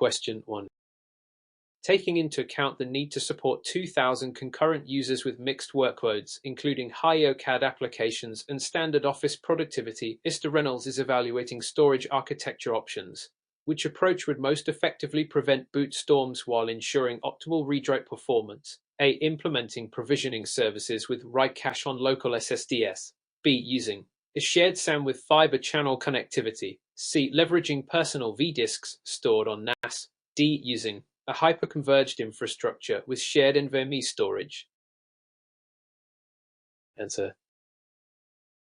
Question 1. Taking into account the need to support 2,000 concurrent users with mixed workloads, including high CAD applications and standard office productivity, Mr. Reynolds is evaluating storage architecture options. Which approach would most effectively prevent boot storms while ensuring optimal read-write performance? A. Implementing provisioning services with write cache on local SSDs. B. Using a shared SAN with fiber channel connectivity. C. Leveraging personal vDisks stored on NAS. D. Using a hyperconverged infrastructure with shared NVMe storage. Answer.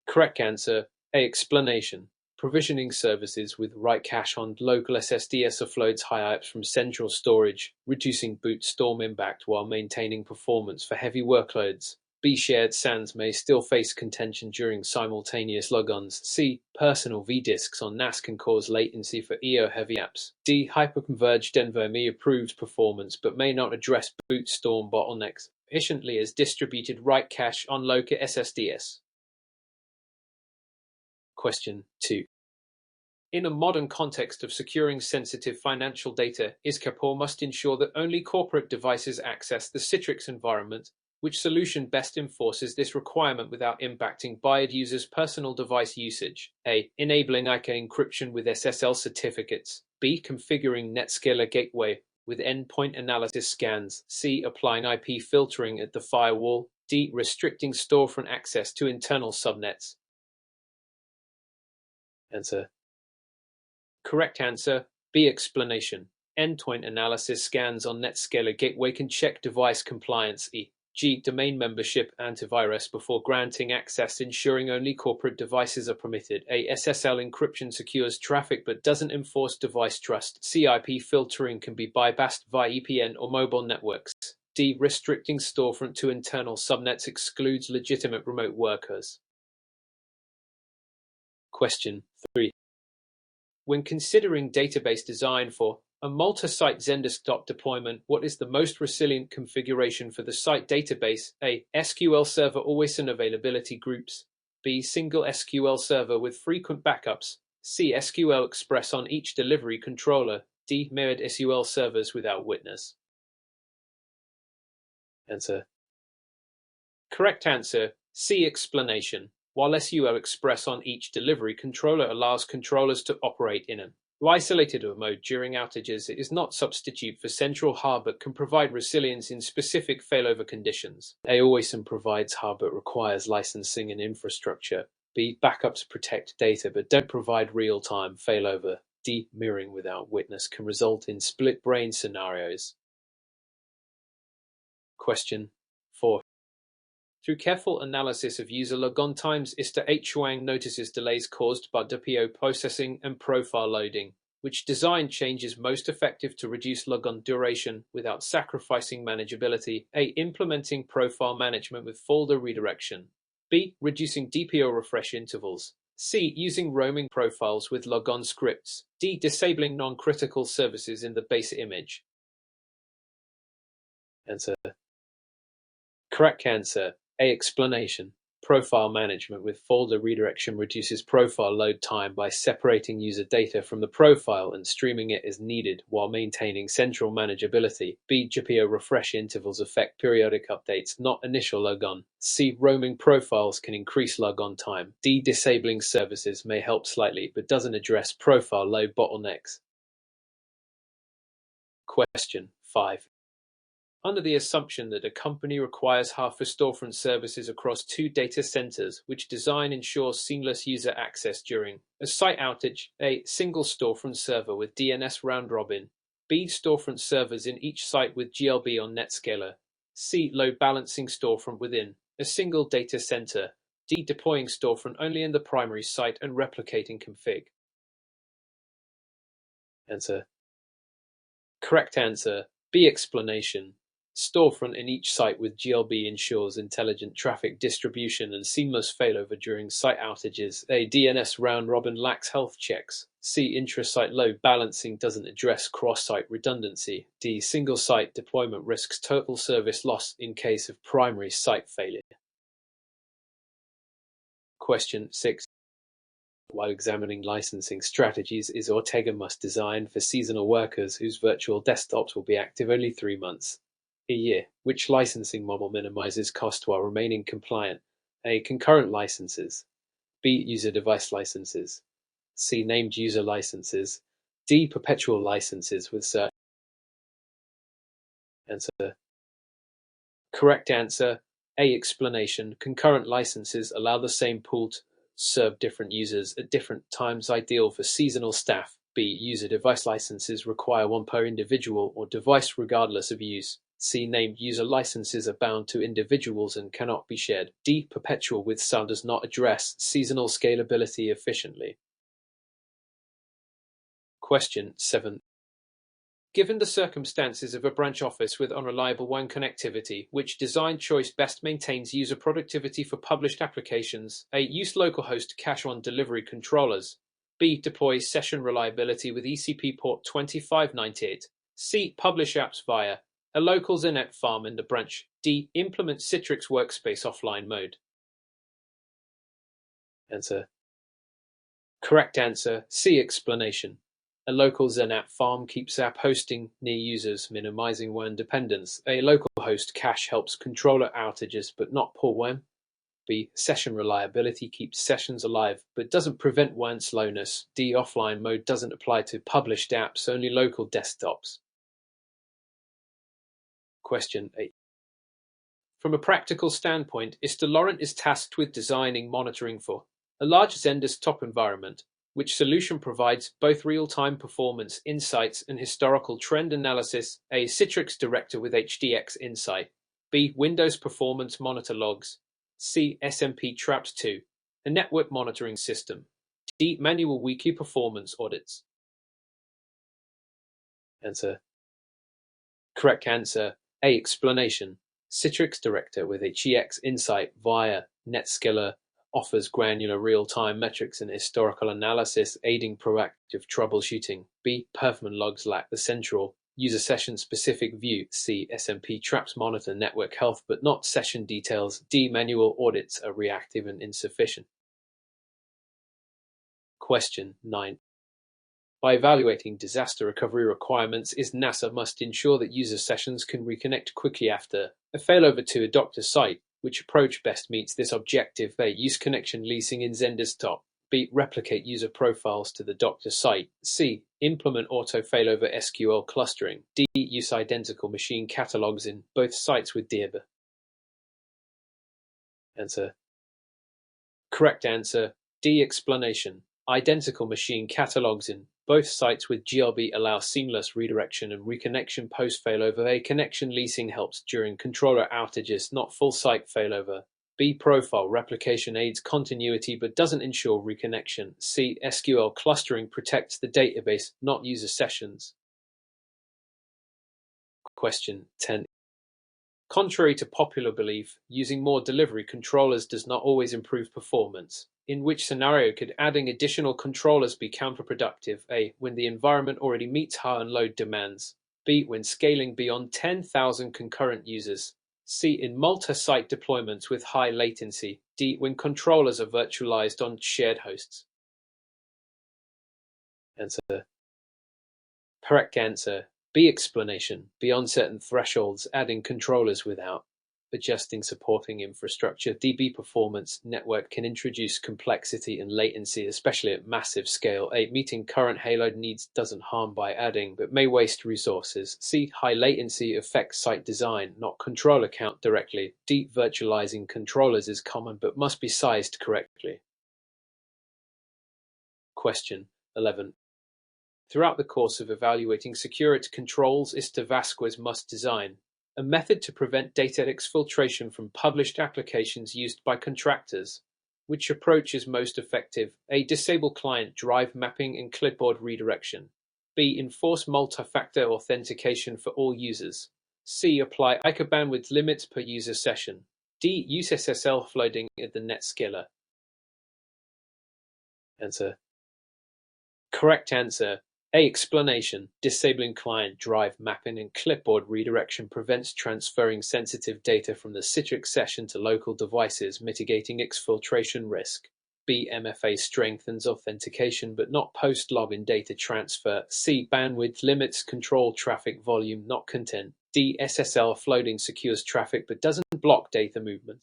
Correct answer. A. Explanation. Provisioning services with write cache on local SSDs offloads high IOPS from central storage, reducing boot storm impact while maintaining performance for heavy workloads. B. Shared SANs may still face contention during simultaneous logons. C. Personal vDisks on NAS can cause latency for EO-heavy apps. D. Hyperconverged NVMe improves performance but may not address boot storm bottlenecks efficiently as distributed write cache on local SSDs. Question 2. In a modern context of securing sensitive financial data, ISCAPOR must ensure that only corporate devices access the Citrix environment. Which solution best enforces this requirement without impacting buyer users' personal device usage? A. Enabling IK encryption with SSL certificates. B. Configuring NetScaler gateway with endpoint analysis scans. C. Applying IP filtering at the firewall. D. Restricting storefront access to internal subnets. Answer. Correct answer. B. Explanation. Endpoint analysis scans on NetScaler gateway can check device compliance. E.g. domain membership antivirus before granting access, ensuring only corporate devices are permitted. A. SSL encryption secures traffic but doesn't enforce device trust. C. IP filtering can be bypassed via VPN or mobile networks. D. Restricting storefront to internal subnets excludes legitimate remote workers. Question 3. When considering database design for a multi-site XenDesktop deployment, what is the most resilient configuration for the site database? A. SQL Server always on availability groups. B. Single SQL Server with frequent backups. C. SQL Express on each delivery controller. D. Mirrored SQL servers without witness. Answer. Correct answer. C. Explanation. While SQL Express on each delivery controller allows controllers to operate in an isolated mode during outages, it is not substitute for central hub but can provide resilience in specific failover conditions. A. Always provides hub but requires licensing and infrastructure. B. Backups protect data but don't provide real-time failover. D. Mirroring without witness can result in split-brain scenarios. Question 4. Through careful analysis of user logon times, Mr. H. Wang notices delays caused by DPO processing and profile loading. Which design change is most effective to reduce logon duration without sacrificing manageability? A. Implementing profile management with folder redirection. B. Reducing DPO refresh intervals. C. Using roaming profiles with logon scripts. D. Disabling non-critical services in the base image. Answer. Correct answer. A. Explanation. Profile management with folder redirection reduces profile load time by separating user data from the profile and streaming it as needed while maintaining central manageability. B. GPO refresh intervals affect periodic updates, not initial logon. C. Roaming profiles can increase logon time. D. Disabling services may help slightly but doesn't address profile load bottlenecks. Question 5. Under the assumption that a company requires half a storefront services across 2 data centers, which design ensures seamless user access during a site outage? A. Single storefront server with DNS round robin. B. Storefront servers in each site with GLB on NetScaler. C. Load balancing storefront within a single data center. D. Deploying storefront only in the primary site and replicating config. Answer. Correct answer. B. Explanation. Storefront in each site with GLB ensures intelligent traffic distribution and seamless failover during site outages. A. DNS round-robin lacks health checks. C. Intra-site load balancing doesn't address cross-site redundancy. D. Single-site deployment risks total service loss in case of primary site failure. Question 6. While examining licensing strategies, is Ortega must design for seasonal workers whose virtual desktops will be active only 3 months a year? Which licensing model minimizes cost while remaining compliant? A. Concurrent licenses. B. User device licenses. C. Named user licenses. D. Perpetual licenses with certain. Answer. Correct answer. A. Explanation. Concurrent licenses allow the same pool to serve different users at different times, ideal for seasonal staff. B. User device licenses require one per individual or device regardless of use. C. Named user licenses are bound to individuals and cannot be shared. D. Perpetual with some does not address seasonal scalability efficiently. Question 7. Given the circumstances of a branch office with unreliable WAN connectivity, which design choice best maintains user productivity for published applications? A. Use localhost cache on delivery controllers. B. Deploy session reliability with ECP port 2598. C. Publish apps via a local XenDesktop farm in the branch. D. Implement Citrix workspace offline mode. Answer. Correct answer. C. Explanation. A local XenDesktop farm keeps app hosting near users, minimizing WAN dependence. A local host cache helps controller outages but not poor WAN. B. Session reliability keeps sessions alive but doesn't prevent WAN slowness. D. Offline mode doesn't apply to published apps, only local desktops. Question 8. From a practical standpoint, Laurent is tasked with designing monitoring for a large XenDesktop environment. Which solution provides both real-time performance insights and historical trend analysis? A. Citrix Director with HDX Insight. B. Windows Performance Monitor Logs. C. SMP Traps 2, a network monitoring system. D. Manual weekly performance audits. Answer. Correct answer. A. Explanation. Citrix Director with HDX Insight via NetScaler offers granular real-time metrics and historical analysis, aiding proactive troubleshooting. B. Performance logs lack the central user session-specific view. C. SMP traps monitor network health but not session details. D. Manual audits are reactive and insufficient. Question 9. By evaluating disaster recovery requirements, NASA must ensure that user sessions can reconnect quickly after a failover to a doctor's site. Which approach best meets this objective? A. Use connection leasing in XenDesktop. B. Replicate user profiles to the doctor site. C. Implement auto failover SQL clustering. D. Use identical machine catalogs in both sites with DIB. Answer. Correct answer. D. Explanation. Identical machine catalogs in both sites with GLB allow seamless redirection and reconnection post-failover. A. Connection leasing helps during controller outages, not full site failover. B. Profile replication aids continuity but doesn't ensure reconnection. C. SQL clustering protects the database, not user sessions. Question 10. Contrary to popular belief, using more delivery controllers does not always improve performance. In which scenario could adding additional controllers be counterproductive? A. When the environment already meets high and load demands. B. When scaling beyond 10,000 concurrent users. C. In multi-site deployments with high latency. D. When controllers are virtualized on shared hosts. Answer. Correct answer. B. Explanation. Beyond certain thresholds, adding controllers without adjusting supporting infrastructure DB performance network can introduce complexity and latency, especially at massive scale. A. Meeting current halo needs doesn't harm by adding, but may waste resources. C. High latency affects site design, not controller count directly. D. Virtualizing controllers is common but must be sized correctly. Question 11. Throughout the course of evaluating security controls, Vasquez must design a method to prevent data exfiltration from published applications used by contractors. Which approach is most effective? A. Disable client drive mapping and clipboard redirection. B. Enforce multi-factor authentication for all users. C. Apply ICA bandwidth limits per user session. D. Use SSL flooding at the NetScaler. Answer. Correct answer. A. Explanation. Disabling client drive mapping and clipboard redirection prevents transferring sensitive data from the Citrix session to local devices, mitigating exfiltration risk. B. MFA strengthens authentication but not post-login data transfer. C. Bandwidth limits control traffic volume, not content. D. SSL floating secures traffic but doesn't block data movement.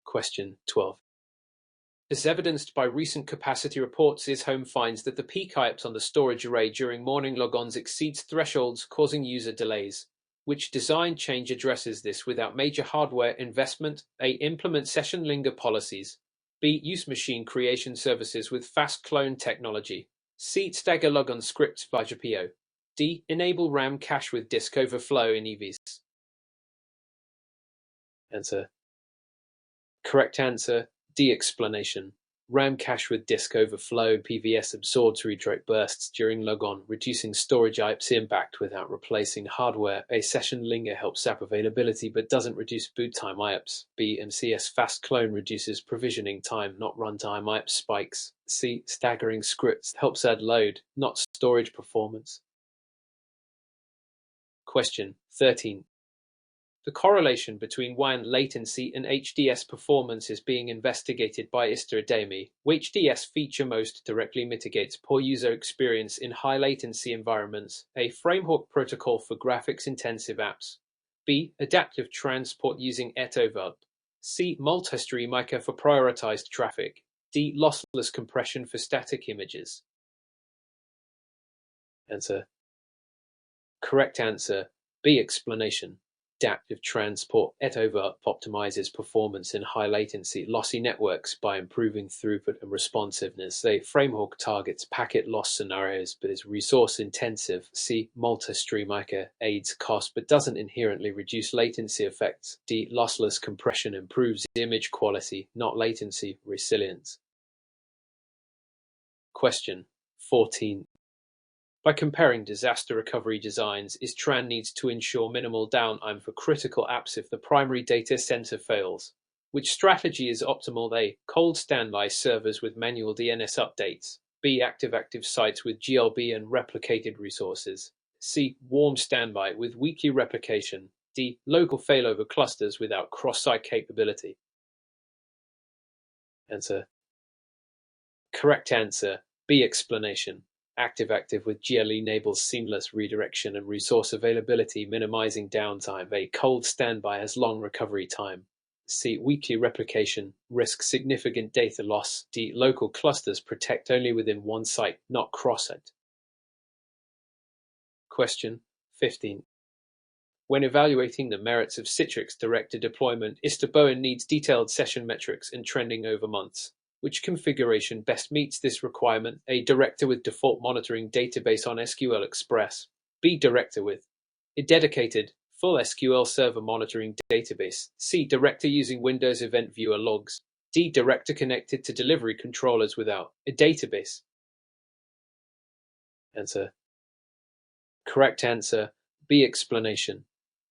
Question 12. As evidenced by recent capacity reports, ISHome finds that the peak IOPS on the storage array during morning logons exceeds thresholds, causing user delays. Which design change addresses this without major hardware investment? A. Implement session linger policies. B. Use machine creation services with fast clone technology. C. Stagger logon scripts by GPO. D. Enable RAM cache with disk overflow in EVs. Answer. Correct answer, D. Explanation. RAM cache with disk overflow. PVS absorbs read-write bursts during logon, reducing storage IOPS impact without replacing hardware. A. Session linger helps app availability but doesn't reduce boot time IOPS. B. MCS fast clone reduces provisioning time, not runtime IOPS spikes. C. Staggering scripts helps add load, not storage performance. Question 13. The correlation between WAN latency and HDS performance is being investigated by Ister Ademi. Which HDS feature most directly mitigates poor user experience in high latency environments? A. Framework protocol for graphics-intensive apps. B. Adaptive transport using ETOVUP. C. Multistream ICA for prioritized traffic. D. Lossless compression for static images. Answer. Correct answer, B. Explanation. Adaptive transport ETOVUP optimizes performance in high latency lossy networks by improving throughput and responsiveness. A. Framework targets packet loss scenarios but is resource intensive. C. Multistream ICA aids cost but doesn't inherently reduce latency effects. D. Lossless compression improves image quality, not latency resilience. Question 14. By comparing disaster recovery designs, ISTRAN needs to ensure minimal downtime for critical apps if the primary data center fails. Which strategy is optimal? A. Cold standby servers with manual DNS updates. B. Active sites with GLB and replicated resources. C. Warm standby with weekly replication. D. Local failover clusters without cross-site capability. Answer. Correct answer, B. Explanation. Active with GLE enables seamless redirection and resource availability, minimizing downtime. A. Cold standby has long recovery time. C. Weekly replication risks significant data loss. D. Local clusters protect only within one site, not cross-site. Question 15. When evaluating the merits of Citrix director deployment, Mr. Bowen needs detailed session metrics and trending over months. Which configuration best meets this requirement? A. Director with default monitoring database on SQL Express. B. Director with a dedicated full SQL Server monitoring database. C. Director using Windows Event Viewer logs. D. Director connected to delivery controllers without a database. Answer. Correct answer, B. Explanation.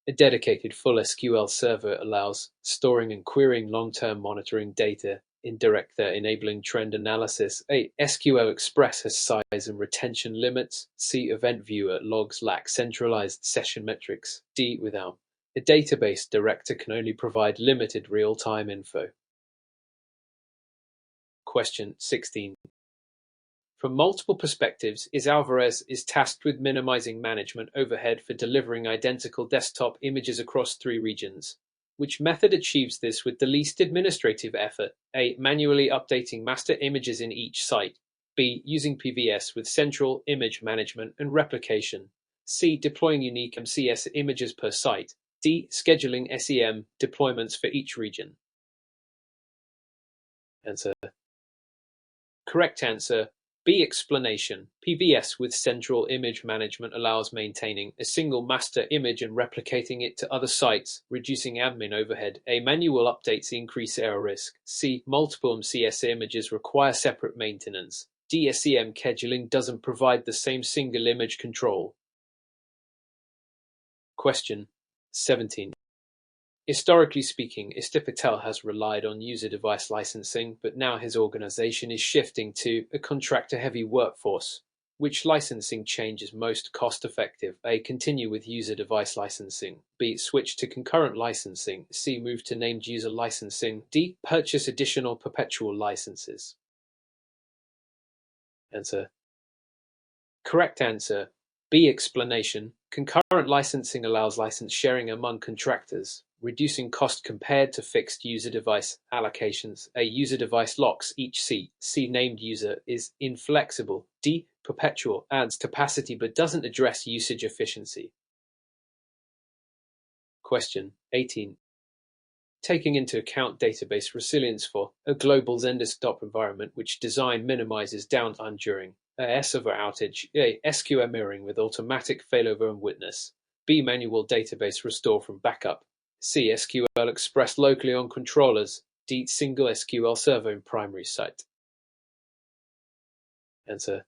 A dedicated full SQL Server allows storing and querying long-term monitoring data in Director, enabling trend analysis. A. SQL Express has size and retention limits. C. Event Viewer logs lack centralized session metrics. D. Without a database, Director can only provide limited real-time info. Question 16. From multiple perspectives, Alvarez is tasked with minimizing management overhead for delivering identical desktop images across 3 regions. Which method achieves this with the least administrative effort? A. Manually updating master images in each site. B. Using PVS with central image management and replication. C. Deploying unique MCS images per site. D. Scheduling SEM deployments for each region. Answer. Correct answer, B. Explanation. PVS with central image management allows maintaining a single master image and replicating it to other sites, reducing admin overhead. A. Manual updates increase error risk. C. Multiple MCS images require separate maintenance. D. SEM scheduling doesn't provide the same single image control. Question 17. Historically speaking, Ister Patel has relied on user device licensing, but now his organization is shifting to a contractor-heavy workforce. Which licensing change is most cost-effective? A. Continue with user device licensing. B. Switch to concurrent licensing. C. Move to named user licensing. D. Purchase additional perpetual licenses. Answer. Correct answer. B. Explanation. Concurrent licensing allows license sharing among contractors, reducing cost compared to fixed user device allocations. A. User device locks each seat. C. Named user is inflexible. D. Perpetual adds capacity but doesn't address usage efficiency. Question 18. Taking into account database resilience for a global XenDesktop environment, which design minimizes downtime during a server outage. A. SQL mirroring with automatic failover and witness. B. Manual database restore from backup. C. SQL expressed locally on controllers. D. Single SQL server in primary site. Answer.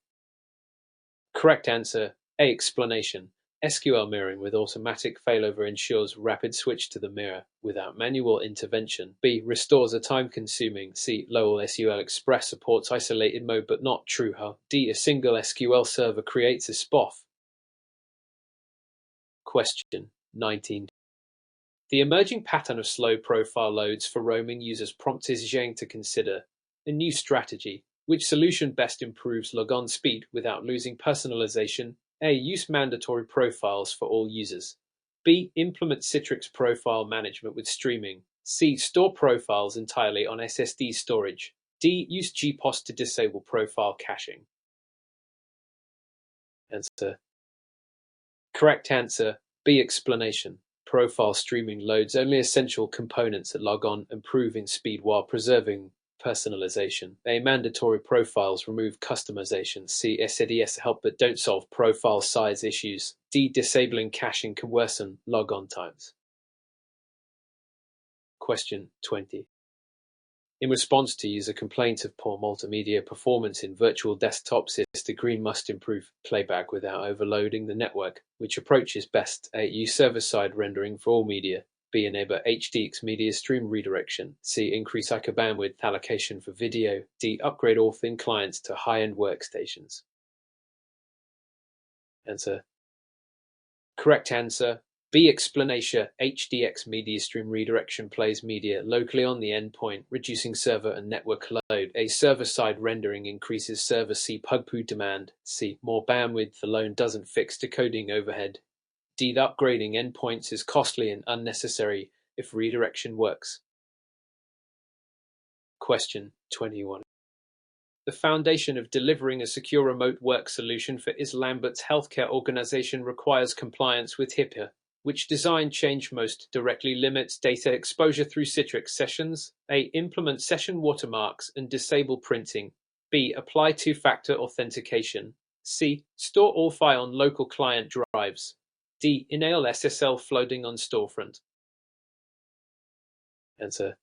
Correct answer. A. Explanation. SQL mirroring with automatic failover ensures rapid switch to the mirror without manual intervention. B. Restores a time-consuming. C. Lowell SQL Express supports isolated mode but not true hub. D. A single SQL server creates a SPOF. Question 19. The emerging pattern of slow profile loads for roaming users prompts Zhang to consider a new strategy. Which solution best improves logon speed without losing personalization? A. Use mandatory profiles for all users. B. Implement Citrix profile management with streaming. C. Store profiles entirely on SSD storage. D. Use GPOS to disable profile caching. Answer. Correct answer. B. Explanation. Profile streaming loads only essential components that log on, improving speed while preserving personalization. A. Mandatory profiles remove customization. C. SADS help but don't solve profile size issues. D. Disabling caching can worsen logon times. Question 20. In response to user complaints of poor multimedia performance in virtual desktops, Green must improve playback without overloading the network. Which approach is best? A. Use server-side rendering for all media. B. Enable HDX media stream redirection. C. Increase ICA bandwidth allocation for video. D. Upgrade all thin clients to high-end workstations. Answer. Correct answer. B. Explanation. HDX media stream redirection plays media locally on the endpoint, reducing server and network load. A. Server-side rendering increases server CPUG demand. C. More bandwidth alone doesn't fix decoding overhead. D. Upgrading endpoints is costly and unnecessary if redirection works. Question 21. The foundation of delivering a secure remote work solution for Lambert's healthcare organization requires compliance with HIPAA. Which design change most directly limits data exposure through Citrix sessions? A. Implement session watermarks and disable printing. B. Apply two-factor authentication. C. Store all file on local client drives. D. Enable SSL floating on storefront. Answer.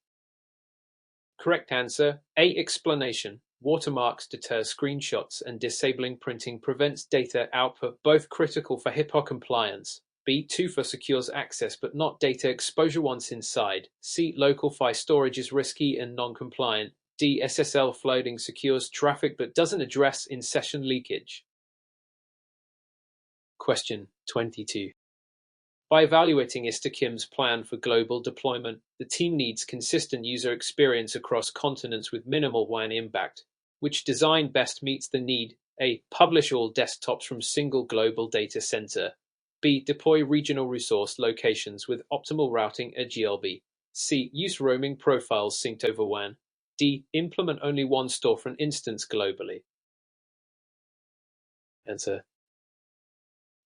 Correct answer. A. Explanation. Watermarks deter screenshots and disabling printing prevents data output, both critical for HIPAA compliance. B. Two-for secures access but not data exposure once inside. C. Local file storage is risky and non-compliant. D. SSL floating secures traffic but doesn't address in-session leakage. Question 22. By evaluating Kim's plan for global deployment, the team needs consistent user experience across continents with minimal WAN impact. Which design best meets the need? A. Publish all desktops from single global data center. B. Deploy regional resource locations with optimal routing at GLB. C. Use roaming profiles synced over WAN. D. Implement only one storefront instance globally. Answer.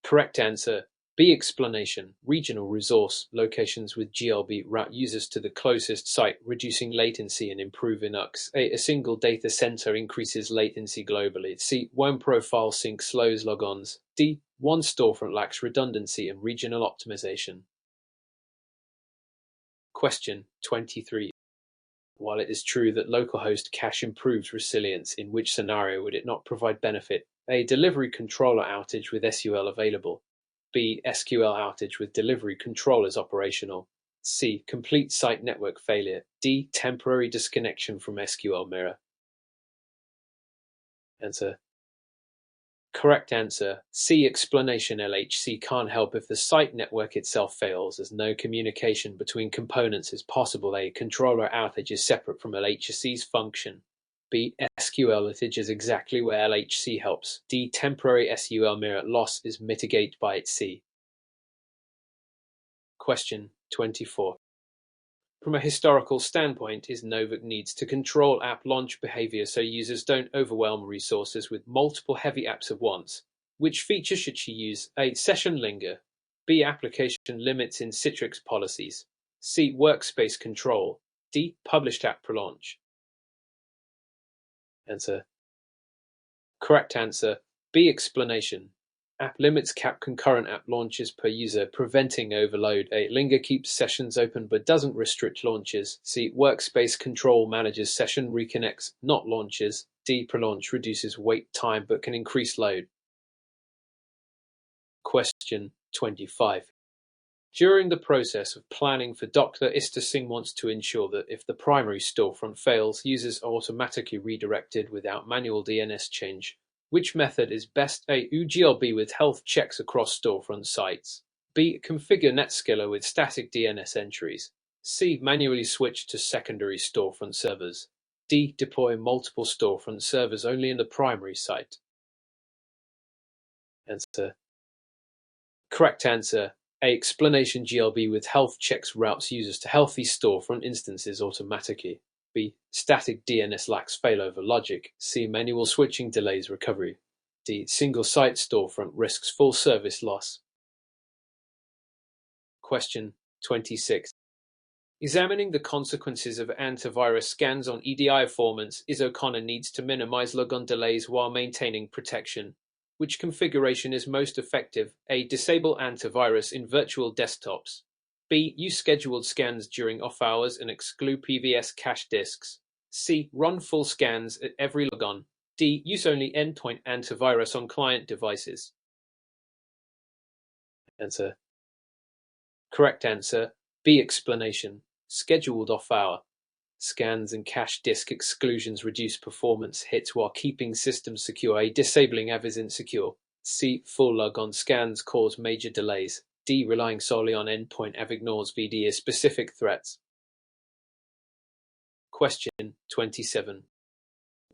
Correct answer. B. Explanation. Regional resource locations with GLB route users to the closest site, reducing latency and improving UX. A single data center increases latency globally. C. One profile sync slows logons. D. One storefront lacks redundancy and regional optimization. Question 23. While it is true that localhost cache improves resilience, in which scenario would it not provide benefit? A. Delivery controller outage with SUL available. B. SQL outage with delivery controllers operational. C. Complete site network failure. D. Temporary disconnection from SQL mirror. Answer. Correct answer. C. Explanation. LHC can't help if the site network itself fails, as no communication between components is possible. A controller outage is separate from LHC's function. B. SQL outage is exactly where LHC helps. D. Temporary SQL mirror loss is mitigated by its C. Question 24. From a historical standpoint, is Novak needs to control app launch behavior so users don't overwhelm resources with multiple heavy apps at once. Which feature should she use? A. Session linger. B. Application limits in Citrix policies. C. Workspace control. D. Published app pre-launch. Answer. Correct answer. B. Explanation. App limits cap concurrent app launches per user, preventing overload. A. Linger keeps sessions open but doesn't restrict launches. C. Workspace control manages session reconnects, not launches. D. Pre-launch reduces wait time but can increase load. Question 25. During the process of planning for Dr. Singh wants to ensure that if the primary storefront fails, users are automatically redirected without manual DNS change. Which method is best? A. UGLB with health checks across storefront sites. B. Configure NetScaler with static DNS entries. C. Manually switch to secondary storefront servers. D. Deploy multiple storefront servers only in the primary site. Answer. Correct answer. A. Explanation GLB with health checks routes users to healthy storefront instances automatically. B. Static DNS lacks failover logic. C. Manual switching delays recovery. D. Single site storefront risks full service loss. Question 26. Examining the consequences of antivirus scans on EDI performance, O'Connor needs to minimize logon delays while maintaining protection. Which configuration is most effective? A. Disable antivirus in virtual desktops. B. Use scheduled scans during off hours and exclude PVS cache disks. C. Run full scans at every logon. D. Use only endpoint antivirus on client devices. Answer. Correct answer. B. Explanation. Scheduled off-hour scans and cache disk exclusions reduce performance hits while keeping systems secure. A. Disabling AV is insecure. C. Full logon scans cause major delays. D. Relying solely on endpoint AV ignores VDA-specific threats. Question 27.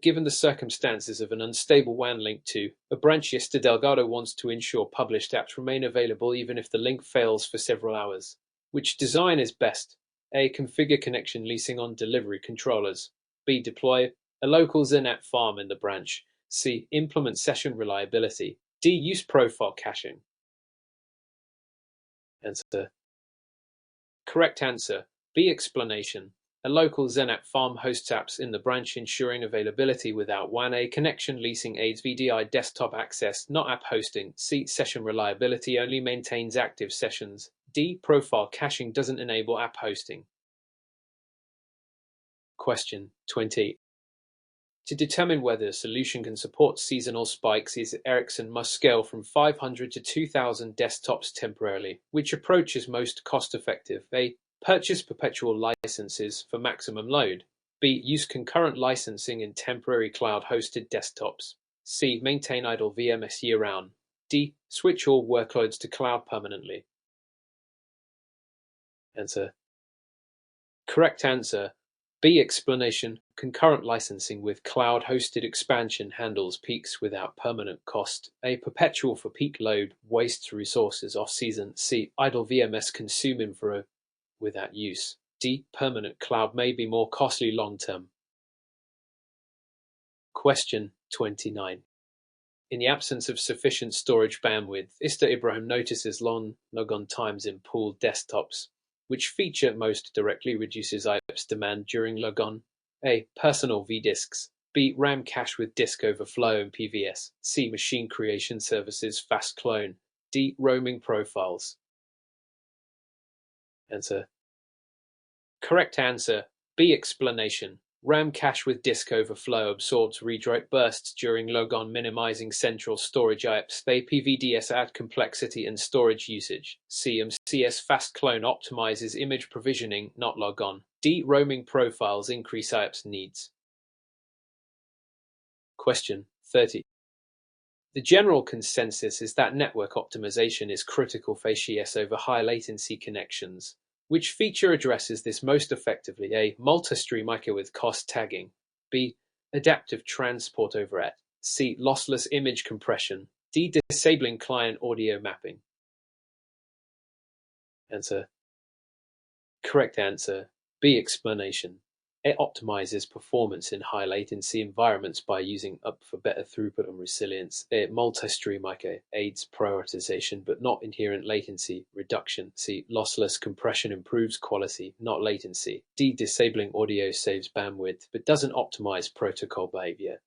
Given the circumstances of an unstable WAN link to a branch, Delgado wants to ensure published apps remain available even if the link fails for several hours. Which design is best? A. Configure connection leasing on delivery controllers. B. Deploy a local XenApp farm in the branch. C. Implement session reliability. D. Use profile caching. Answer. Correct answer. B. Explanation. A local XenApp farm hosts apps in the branch, ensuring availability without WAN. A. Connection leasing aids VDI desktop access, not app hosting. C. Session reliability only maintains active sessions. D. Profile caching doesn't enable app hosting. Question 20. To determine whether a solution can support seasonal spikes, Ericsson must scale from 500 to 2,000 desktops temporarily. Which approach is most cost-effective? A. Purchase perpetual licenses for maximum load. B. Use concurrent licensing in temporary cloud-hosted desktops. C. Maintain idle VMS year-round. D. Switch all workloads to cloud permanently. Answer. Correct answer. B. Explanation. Concurrent licensing with cloud-hosted expansion handles peaks without permanent cost. A. Perpetual for peak load wastes resources off-season. C. Idle VMS consume infra without use. D. Permanent cloud may be more costly long-term. Question 29. In the absence of sufficient storage bandwidth, Ibrahim notices long logon times in pooled desktops. Which feature most directly reduces IOPS demand during logon? A. Personal vDisks. B. RAM cache with disk overflow and PVS. C. Machine creation services fast clone. D. Roaming profiles. Answer. Correct answer. B. Explanation. RAM cache with disk overflow absorbs read-write bursts during logon, minimizing central storage IOPS. A. PVDS add complexity and storage usage. C. MCS fast clone optimizes image provisioning, not logon. D. Roaming profiles increase IOPS needs. Question 30. The general consensus is that network optimization is critical for ACS over high latency connections. Which feature addresses this most effectively? A. Multi-stream ICO with cost tagging. B. Adaptive transport over it. C. Lossless image compression. D. Disabling client audio mapping. Answer. Correct answer. B. Explanation. It optimizes performance in high latency environments by using up for better throughput and resilience. Multi-stream ICO aids prioritization but not inherent latency reduction. C. Lossless compression improves quality, not latency. D. Disabling audio saves bandwidth but doesn't optimize protocol behavior.